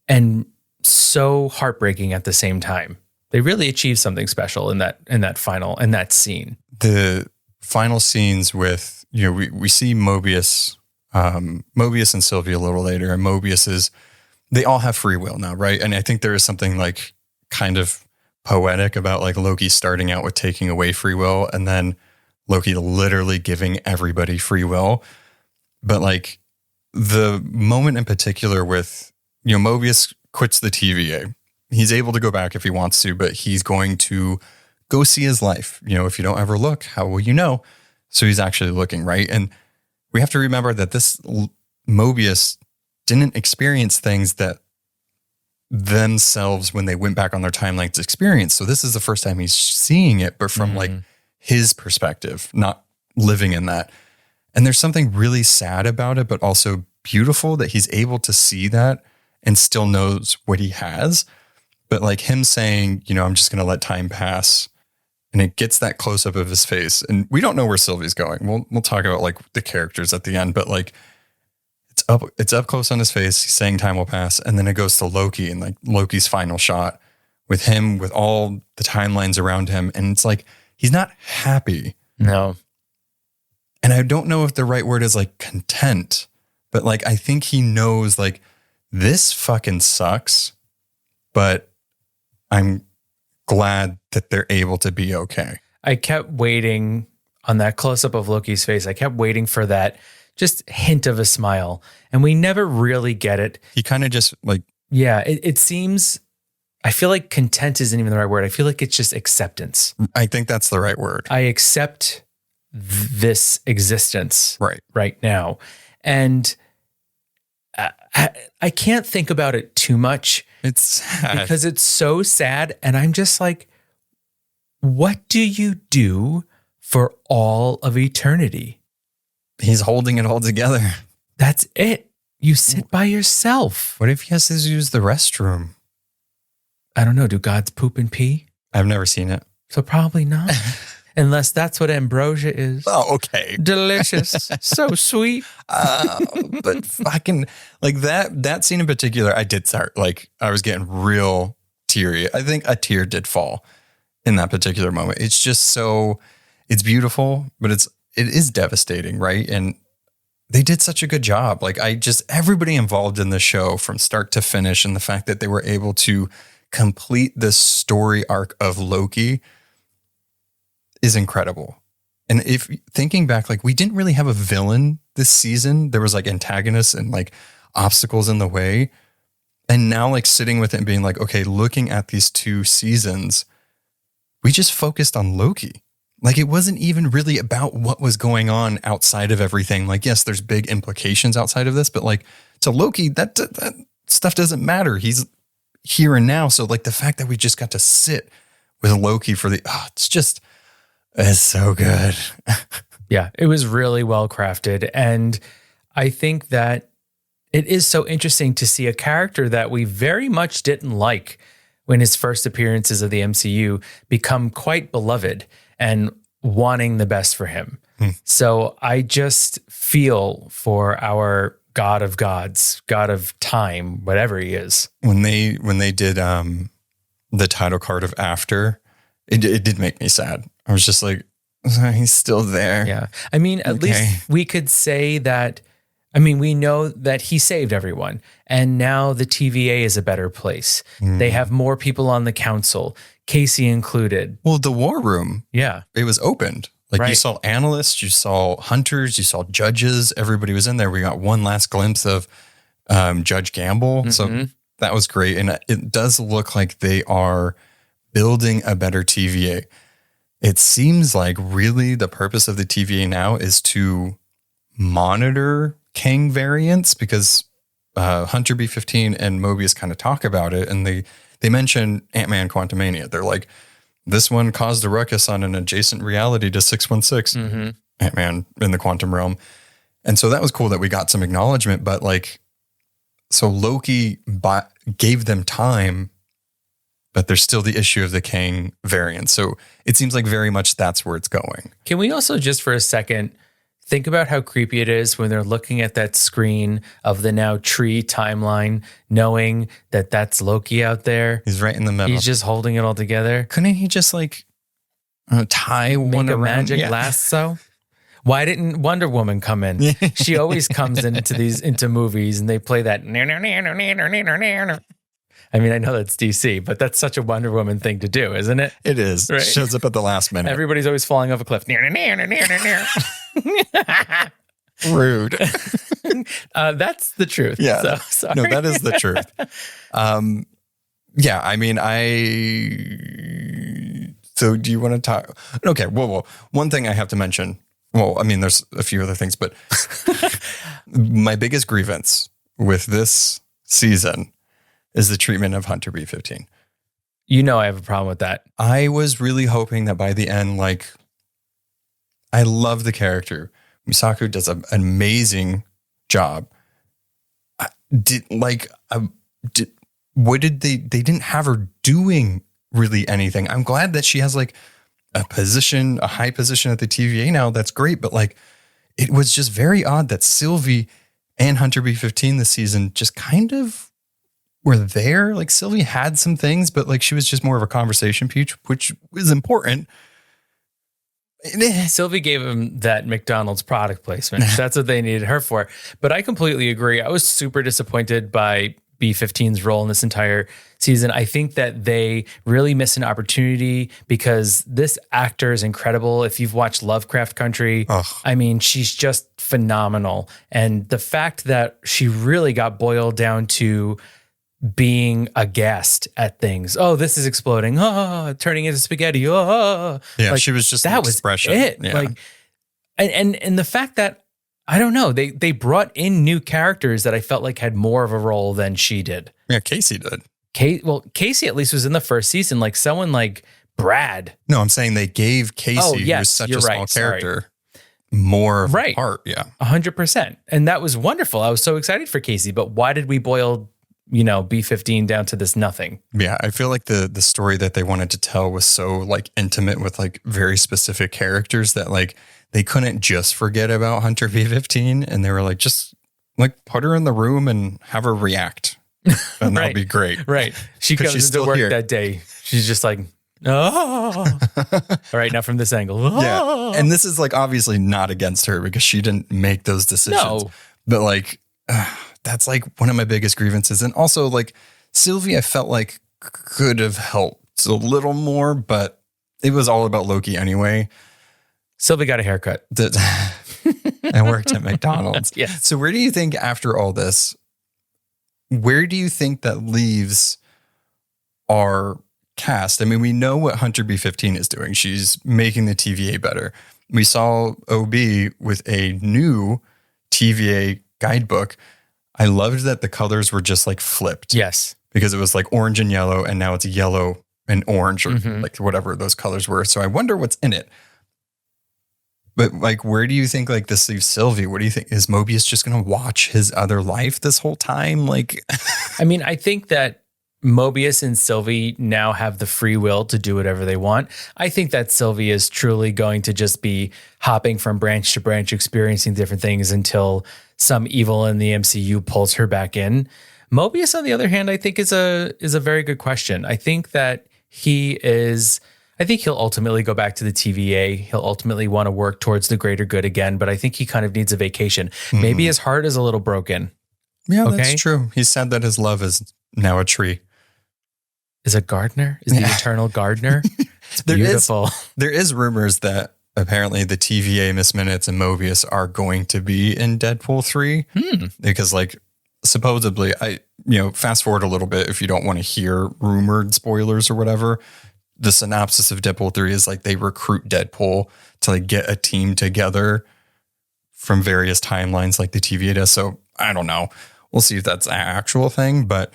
and so heartbreaking at the same time. They really achieved something special in that scene. The final scenes with, we see Mobius and Sylvie a little later, and they all have free will now, right? And I think there is something like kind of poetic about like Loki starting out with taking away free will and then Loki literally giving everybody free will. But like the moment in particular with, Mobius quits the TVA. He's able to go back if he wants to, but he's going to go see his life. If you don't ever look, how will you know? So he's actually looking, right? And we have to remember that this Mobius didn't experience things that themselves when they went back on their timelines experienced. So this is the first time he's seeing it, but from like his perspective, not living in that. And there's something really sad about it, but also beautiful that he's able to see that and still knows what he has. But like him saying, I'm just going to let time pass. And it gets that close up of his face. And we don't know where Sylvie's going. We'll talk about like the characters at the end, but like it's up close on his face. He's saying time will pass. And then it goes to Loki and like Loki's final shot with him, with all the timelines around him. And it's like, he's not happy. No. And I don't know if the right word is like content, but like, I think he knows like this fucking sucks, but I'm glad that they're able to be okay. I kept waiting on that close up of Loki's face. I kept waiting for that just hint of a smile, and we never really get it. He kind of just like, yeah, it seems, I feel like content isn't even the right word. I feel like it's just acceptance. I think that's the right word. I accept this existence right now. And I can't think about it too much. It's sad. Because it's so sad. And I'm just like, what do you do for all of eternity? He's holding it all together. That's it. You sit by yourself. What if he has to use the restroom? I don't know. Do gods poop and pee? I've never seen it. So probably not. Unless that's what ambrosia is. Oh, okay. Delicious. So sweet. But fucking like that scene in particular, I did start like, I was getting real teary. I think a tear did fall in that particular moment. It's just it's beautiful, but it is devastating, right? And they did such a good job. Like everybody involved in the show from start to finish, and the fact that they were able to complete this story arc of Loki is incredible. And if thinking back, like we didn't really have a villain this season. There was like antagonists and like obstacles in the way. And now like sitting with it and being like, okay, looking at these 2 seasons, we just focused on Loki. Like it wasn't even really about what was going on outside of everything. Like, yes, there's big implications outside of this, but like to Loki, that stuff doesn't matter. He's here and now. So like the fact that we just got to sit with Loki for it's so good. Yeah, it was really well crafted. And I think that it is so interesting to see a character that we very much didn't like when his first appearances of the MCU become quite beloved and wanting the best for him. So I just feel for our God of gods, God of time, whatever he is. When they did the title card of After, it did make me sad. I was just like, he's still there. Yeah. I mean, at least we could say that, we know that he saved everyone, and now the TVA is a better place. They have more people on the council, Casey included. Well, the war room. Yeah. It was opened. Like you saw analysts, you saw hunters, you saw judges, everybody was in there. We got one last glimpse of Judge Gamble. Mm-hmm. So that was great. And it does look like they are building a better TVA. It seems like really the purpose of the TVA now is to monitor Kang variants, because Hunter B-15 and Mobius kind of talk about it, and they mention Ant-Man Quantumania. They're like, this one caused a ruckus on an adjacent reality to 616, Ant-Man in the quantum realm. And so that was cool that we got some acknowledgement, but like, so Loki gave them time, but there's still the issue of the Kang variant. So it seems like very much that's where it's going. Can we also just for a second Think about how creepy it is when they're looking at that screen of the now tree timeline, knowing that that's Loki out there. He's right in the middle. He's just holding it all together. Couldn't he just like tie Make one a around? magic lasso? Why didn't Wonder Woman come in? She always comes into movies and they play that. I mean, I know that's DC, but that's such a Wonder Woman thing to do, isn't it? It is. Right. Shows up at the last minute. Everybody's always falling off a cliff. Rude. That's the truth. Yeah. So, sorry. No, that is the truth. Yeah, I mean, so do you want to talk? Okay, whoa. One thing I have to mention. Well, I mean, there's a few other things, but my biggest grievance with this season is the treatment of Hunter B-15. You know I have a problem with that. I was really hoping that by the end, like, I love the character. Misaku does an amazing job. What did they didn't have her doing really anything. I'm glad that she has like a high position at the TVA now. That's great. But like, it was just very odd that Sylvie and Hunter B-15 this season just kind of were there. Like Sylvie had some things, but like she was just more of a conversation piece, which was important. Sylvie gave him that McDonald's product placement. That's what they needed her for. But I completely agree. I was super disappointed by B-15's role in this entire season. I think that they really miss an opportunity because this actor is incredible. If you've watched Lovecraft Country, I mean, she's just phenomenal. And the fact that she really got boiled down to being aghast at things. Oh, this is exploding. Oh, turning into spaghetti. Oh, yeah, like, she was just that expression. was it. Yeah. Like, and the fact that I don't know, they brought in new characters that I felt like had more of a role than she did. Yeah, Casey did. Casey at least was in the first season. Like someone like Brad. No, I'm saying they gave Casey, who's such a small character, more of a part. Yeah, 100%. And that was wonderful. I was so excited for Casey. But why did we boil B-15 down to this nothing? Yeah, I feel like the story that they wanted to tell was so like intimate with like very specific characters that like they couldn't just forget about Hunter B-15, and they were like, just like put her in the room and have her react, and that'll be great. Right. She comes into work that day. She's just like, oh. All right, now from this angle. Oh. Yeah, and this is like obviously not against her because she didn't make those decisions. No. But like. That's like one of my biggest grievances. And also like Sylvie, I felt like could have helped a little more, but it was all about Loki anyway. Sylvie got a haircut. I worked at McDonald's. Yeah. So where do you think after all this, where do you think that leaves our cast? I mean, we know what Hunter B-15 is doing. She's making the TVA better. We saw OB with a new TVA guidebook. I loved that the colors were just like flipped. Yes. Because it was like orange and yellow, and now it's yellow and orange, or like whatever those colors were. So I wonder what's in it. But like, where do you think like this leaves Sylvie? What do you think? Is Mobius just going to watch his other life this whole time? Like, I mean, I think that Mobius and Sylvie now have the free will to do whatever they want. I think that Sylvie is truly going to just be hopping from branch to branch, experiencing different things until some evil in the MCU pulls her back in. Mobius, on the other hand, I think is a very good question. I think that he'll ultimately go back to the TVA. He'll ultimately want to work towards the greater good again, but I think he kind of needs a vacation. Maybe his heart is a little broken. Yeah, that's true. He said that his love is now a tree. Is a gardener? Is the eternal gardener? It's beautiful. There is rumors that apparently the TVA, Miss Minutes, and Mobius are going to be in Deadpool 3 because like supposedly fast forward a little bit if you don't want to hear rumored spoilers or whatever. The synopsis of Deadpool 3 is like they recruit Deadpool to like get a team together from various timelines like the TVA does. So I don't know. We'll see if that's an actual thing, but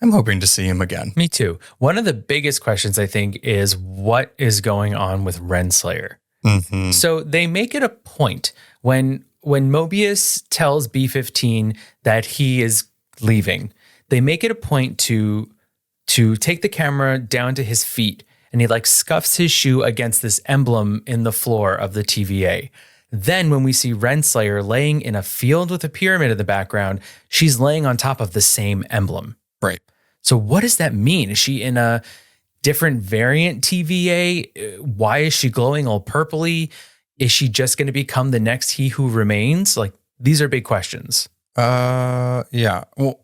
I'm hoping to see him again. Me too. One of the biggest questions I think is what is going on with Renslayer? So they make it a point when Mobius tells B-15 that he is leaving, they make it a point to take the camera down to his feet, and he like scuffs his shoe against this emblem in the floor of the TVA. Then when we see Renslayer laying in a field with a pyramid in the background, she's laying on top of the same emblem. Right. So what does that mean? Is she in a different variant TVA? Why is she glowing all purpley? Is she just going to become the next He Who Remains? Like, these are big questions. Yeah. Well,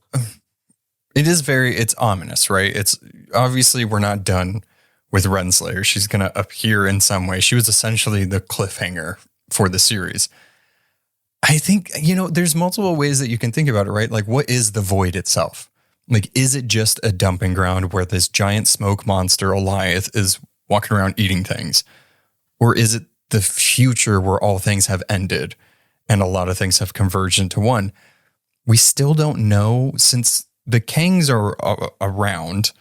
it's ominous, right? It's obviously we're not done with Renslayer. She's going to appear in some way. She was essentially the cliffhanger for the series. I think, there's multiple ways that you can think about it, right? Like, what is the void itself? Like, is it just a dumping ground where this giant smoke monster, Alioth, is walking around eating things? Or is it the future where all things have ended and a lot of things have converged into one? We still don't know, since the Kangs are around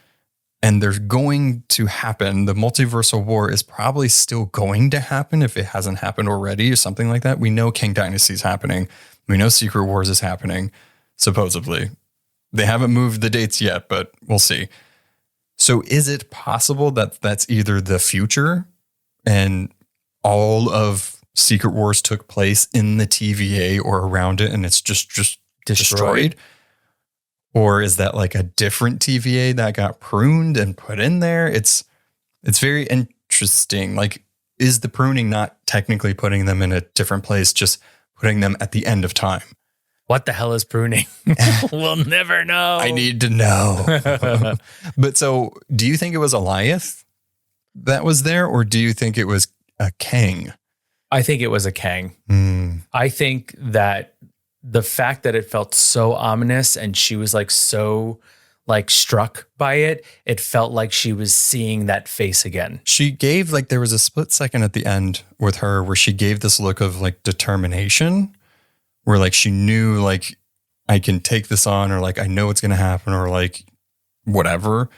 and they're going to happen. The multiversal war is probably still going to happen if it hasn't happened already or something like that. We know Kang Dynasty is happening. We know Secret Wars is happening, supposedly. They haven't moved the dates yet, but we'll see. So is it possible that that's either the future and all of Secret Wars took place in the TVA or around it and it's just destroyed? Or is that like a different TVA that got pruned and put in there? It's very interesting. Like, is the pruning not technically putting them in a different place, just putting them at the end of time? What the hell is pruning? We'll never know. I need to know. But so do you think it was Alioth that was there, or do you think it was a Kang? I think it was a Kang. I think that the fact that it felt so ominous and she was like so like struck by it, it felt like she was seeing that face again. She gave, like, there was a split second at the end with her where she gave this look of like determination, where like she knew like, I can take this on, or like I know what's going to happen, or like whatever.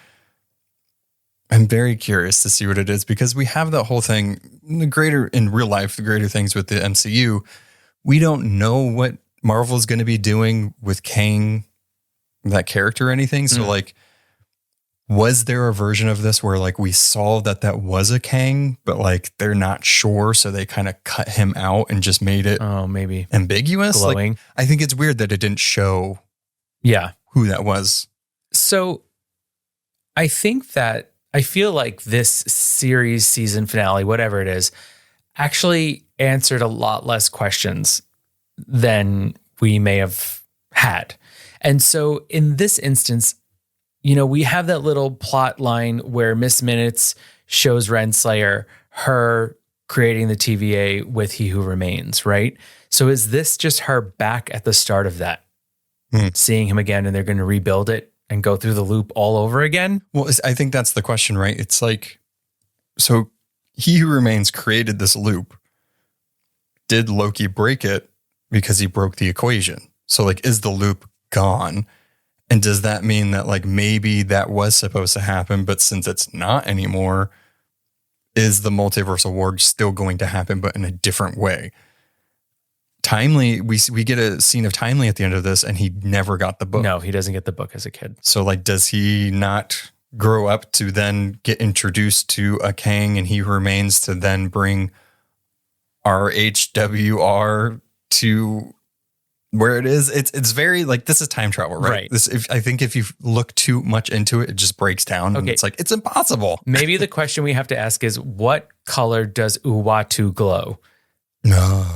I'm very curious to see what it is, because we have that whole thing, in real life, the greater things with the MCU. We don't know what Marvel's going to be doing with Kang, that character, or anything. So like, was there a version of this where like we saw that was a Kang, but like they're not sure, so they kind of cut him out and just made it maybe ambiguous? glowing. Like, I think it's weird that it didn't show who that was. So I feel like this series season finale, whatever it is, actually answered a lot less questions than we may have had. And so in this instance, we have that little plot line where Miss Minutes shows Renslayer her creating the TVA with He Who Remains, right? So is this just her back at the start of that, seeing him again, and they're going to rebuild it and go through the loop all over again? Well, I think that's the question, right? It's like, so He Who Remains created this loop. Did Loki break it because he broke the equation? So like, is the loop gone? And does that mean that like maybe that was supposed to happen, but since it's not anymore, is the multiversal war still going to happen, but in a different way? Timely, we get a scene of Timely at the end of this, and he never got the book. No, he doesn't get the book as a kid. So like, does he not grow up to then get introduced to a Kang, and He Who Remains to then bring our HWR to where it is? It's very like, this is time travel, right? I think if you look too much into it, it just breaks down. Okay. And it's like, it's impossible. Maybe the question we have to ask is, what color does Uatu glow? No.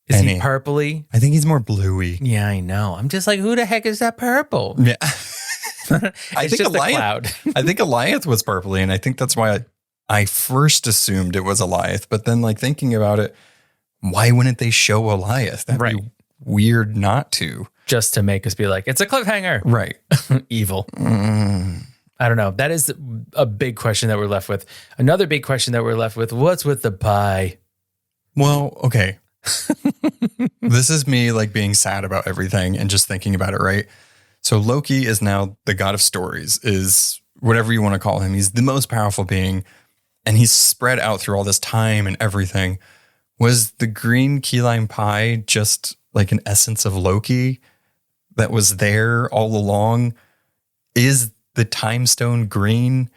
Is he purpley? I think he's more bluey. Yeah, I know. I'm just like, who the heck is that purple? Yeah. I think just a cloud. I think Alioth was purpley, and I think that's why I first assumed it was Alioth. But then like thinking about it, why wouldn't they show Alioth? That'd be weird not to. Just to make us be like, it's a cliffhanger. Right. Evil. I don't know. That is a big question that we're left with. Another big question that we're left with, what's with the pie? Well, okay. This is me like being sad about everything and just thinking about it, right? So Loki is now the god of stories, is whatever you want to call him. He's the most powerful being, and he's spread out through all this time and everything. Was the green key lime pie just like an essence of Loki that was there all along? Is the time stone green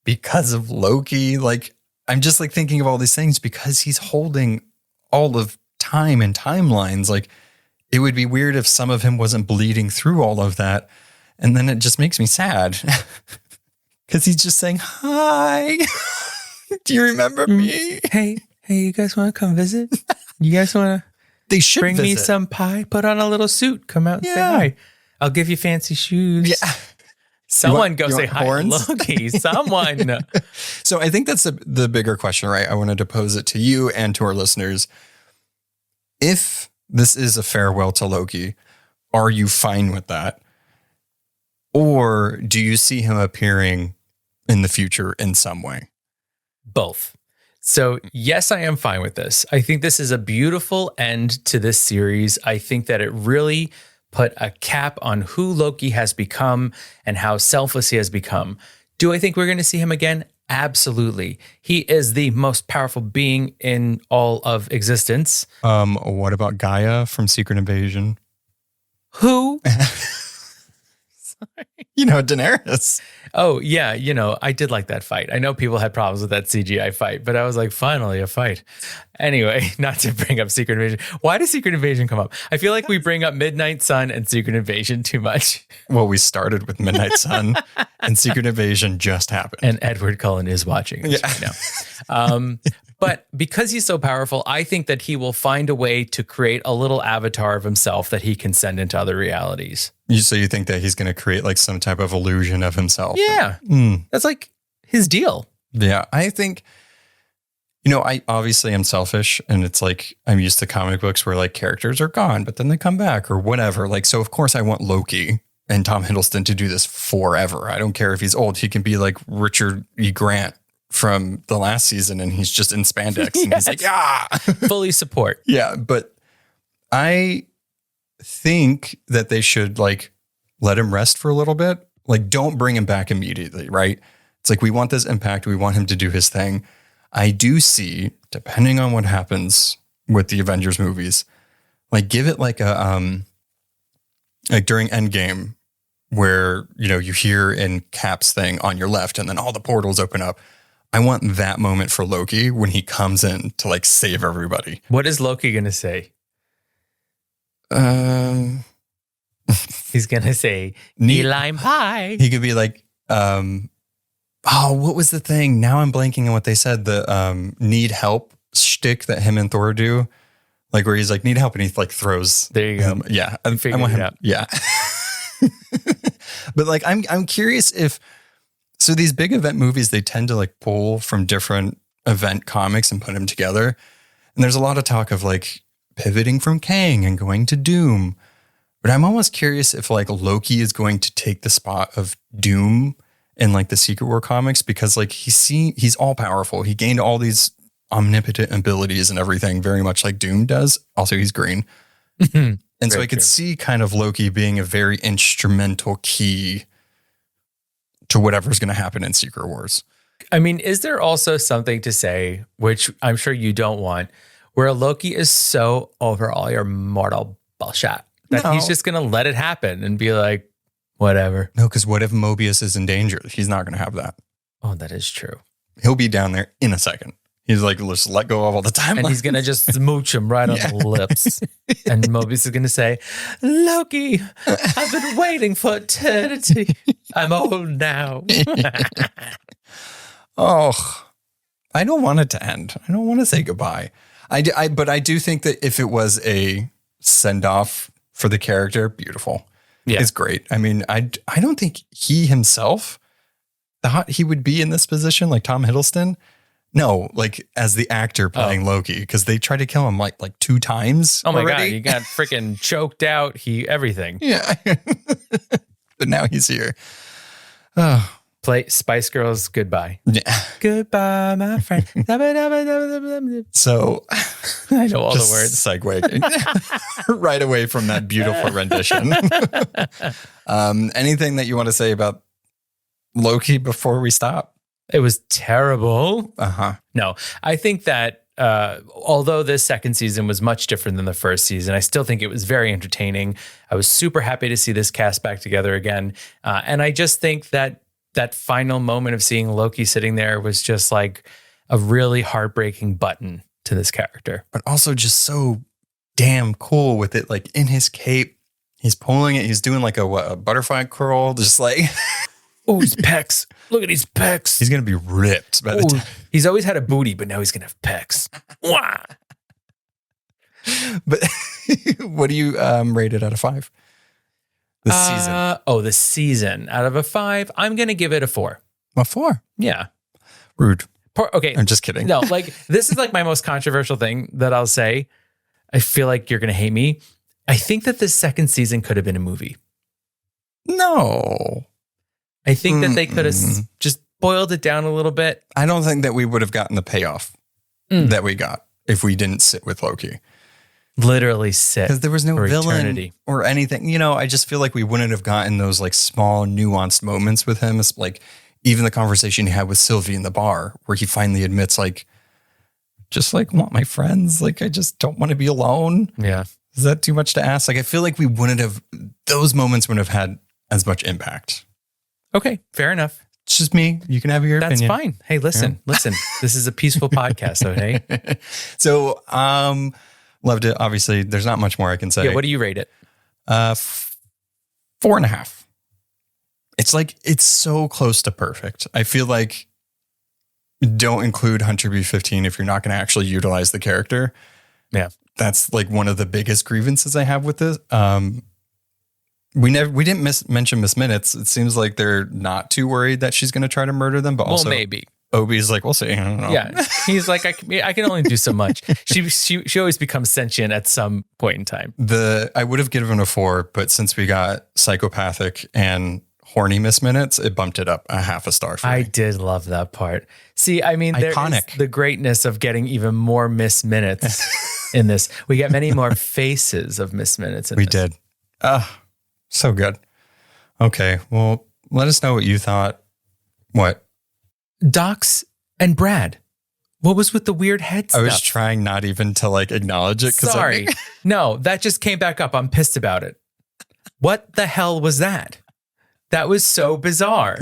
because of Loki? Like, I'm just like thinking of all these things because he's holding all of time and timelines. Like, it would be weird if some of him wasn't bleeding through all of that. And then it just makes me sad because he's just saying, hi, do you remember me? Hey, you guys want to come visit? You guys want to They should bring me visit. some pie? Put on a little suit. Come out and say hi. I'll give you fancy shoes. Yeah. Someone You go say want hi horns? to Loki. Someone. So I think that's the bigger question, right? I wanted to pose it to you and to our listeners. If this is a farewell to Loki, are you fine with that? Or do you see him appearing in the future in some way? Both. So yes, I am fine with this. I think this is a beautiful end to this series. I think that it really put a cap on who Loki has become and how selfless he has become. Do I think we're going to see him again? Absolutely. He is the most powerful being in all of existence. What about Gaia from Secret Invasion? Who? You know, Daenerys. Oh, yeah. You know, I did like that fight. I know people had problems with that CGI fight, but I was like, finally, a fight. Anyway, not to bring up Secret Invasion. Why does Secret Invasion come up? I feel like we bring up Midnight Sun and Secret Invasion too much. Well, we started with Midnight Sun and Secret Invasion just happened. And Edward Cullen is watching this right now. But because he's so powerful, I think that he will find a way to create a little avatar of himself that he can send into other realities. So you think that he's going to create like some type of illusion of himself? Yeah. That's like his deal. Yeah. I think, you know, I obviously am selfish and it's like I'm used to comic books where like characters are gone, but then they come back or whatever. Like, so of course I want Loki and Tom Hiddleston to do this forever. I don't care if he's old. He can be like Richard E. Grant from the last season and he's just in spandex and he's like, yeah, Fully support. yeah. But I think that they should like let him rest for a little bit. Like, don't bring him back immediately, right? It's like, we want this impact. We want him to do his thing. I do see, depending on what happens with the Avengers movies, like give it like a, like during Endgame where, you know, you hear in Cap's thing on your left and then all the portals open up. I want that moment for Loki when he comes in to like save everybody. What is Loki going to say? He's going to say, knee lime pie. He could be like, what was the thing? Now I'm blanking on what they said. The need help shtick that him and Thor do. Like where he's like, need help. And he like throws. There you go. Yeah. I Figured want it him. out. Yeah. But like, I'm curious if, so these big event movies, they tend to like pull from different event comics and put them together. And there's a lot of talk of like pivoting from Kang and going to Doom. But I'm almost curious if like Loki is going to take the spot of Doom in like the Secret War comics, because like he's all powerful. He gained all these omnipotent abilities and everything, very much like Doom does. Also, he's green. And so I could see kind of Loki being a very instrumental key to whatever's going to happen in Secret Wars. I mean, is there also something to say, which I'm sure you don't want, where Loki is so over all your mortal bullshit that he's just going to let it happen and be like, whatever. No, because what if Mobius is in danger? He's not going to have that. Oh, that is true. He'll be down there in a second. He's like, let's let go of all the time. And he's going to just smooch him right on the lips. And Mobius is going to say, Loki, I've been waiting for eternity. I'm old now. Oh, I don't want it to end. I don't want to say goodbye. But I do think that if it was a send off for the character, beautiful. Yeah. It's great. I mean, I don't think he himself thought he would be in this position, like Tom Hiddleston. No, like as the actor playing Loki, because they tried to kill him like 2 times. Oh my already. God, he got freaking choked out. Everything. Yeah. But now he's here. Oh. Play Spice Girls goodbye. Yeah. Goodbye, my friend. So I know all the just words. Segue right away from that beautiful rendition. Anything that you want to say about Loki before we stop? It was terrible. Uh-huh. No, I think that although this second season was much different than the first season, I still think it was very entertaining. I was super happy to see this cast back together again. And I just think that final moment of seeing Loki sitting there was just like a really heartbreaking button to this character. But also just so damn cool with it. Like in his cape, he's pulling it. He's doing like a butterfly curl. Just like, Oh, his pecs. Look at his pecs. he's going to be ripped by the time. He's always had a booty, but now he's going to have pecs. Wah! But what do you rate it out of 5? This season. The season. Out of a 5, I'm going to give it a 4. A 4. Yeah. Rude. Okay. I'm just kidding. No, like this is like my most controversial thing that I'll say. I feel like you're going to hate me. I think that this second season could have been a movie. No. I think that they could have just boiled it down a little bit. I don't think that we would have gotten the payoff that we got if we didn't sit with Loki. Literally sit. Because there was no for villain eternity. or anything. You know, I just feel like we wouldn't have gotten those like small nuanced moments with him. It's like even the conversation he had with Sylvie in the bar where he finally admits like, just like want my friends. Like, I just don't want to be alone. Yeah. Is that too much to ask? Like, I feel like we wouldn't have, those moments wouldn't have had as much impact. Okay. Fair enough. It's just me. You can have your That's opinion. fine. Hey, listen. This is a peaceful podcast, okay? So, loved it. Obviously, there's not much more I can say. Yeah, what do you rate it? 4.5. It's like, it's so close to perfect. I feel like don't include Hunter B-15 if you're not going to actually utilize the character. Yeah. That's like one of the biggest grievances I have with this. We didn't mention Miss Minutes. It seems like they're not too worried that she's going to try to murder them, but also maybe. Obi's like, we'll see. I don't know. Yeah. He's like, I can only do so much. She always becomes sentient at some point in time. I would have given a 4, but since we got psychopathic and horny Miss Minutes, it bumped it up a half a star for I me. did love that part. See, I mean, there Iconic. is the greatness of getting even more Miss Minutes in this. We get many more faces of Miss Minutes in We this. did. So good. Okay. Well, let us know what you thought. What? Docs and Brad. What was with the weird head stuff? I was trying not even to like acknowledge it. Sorry. No, that just came back up. I'm pissed about it. What the hell was that? That was so bizarre.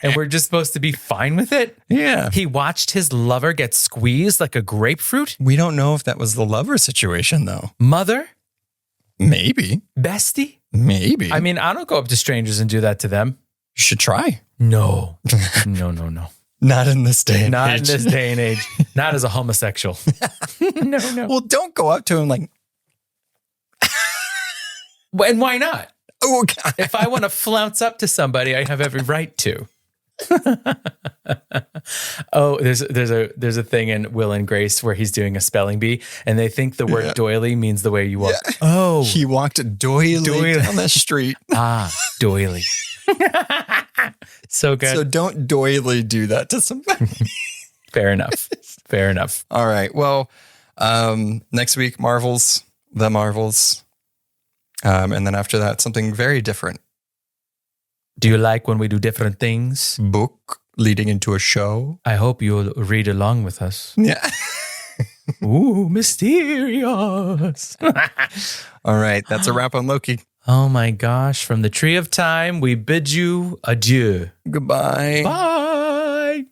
And we're just supposed to be fine with it? Yeah. He watched his lover get squeezed like a grapefruit? We don't know if that was the lover situation though. Mother? Maybe. Bestie? Maybe. I mean, I don't go up to strangers and do that to them. You should try. No. No. Not in this day and Not age. in this day and age. Not as a homosexual. No. Well, don't go up to him like, And why not? oh, God. If I want to flounce up to somebody, I have every right to. Oh, there's a thing in Will and Grace where he's doing a spelling bee and they think the word doily means the way you walk. Yeah. Oh, He walked doily down the street. doily. So good. So don't doily do that to somebody. Fair enough. All right. Well, next week, The Marvels. And then after that, something very different. Do you like when we do different things? Book leading into a show. I hope you'll read along with us. Yeah. Ooh, mysterious. All right. That's a wrap on Loki. Oh my gosh. From the Tree of Time, we bid you adieu. Goodbye. Bye.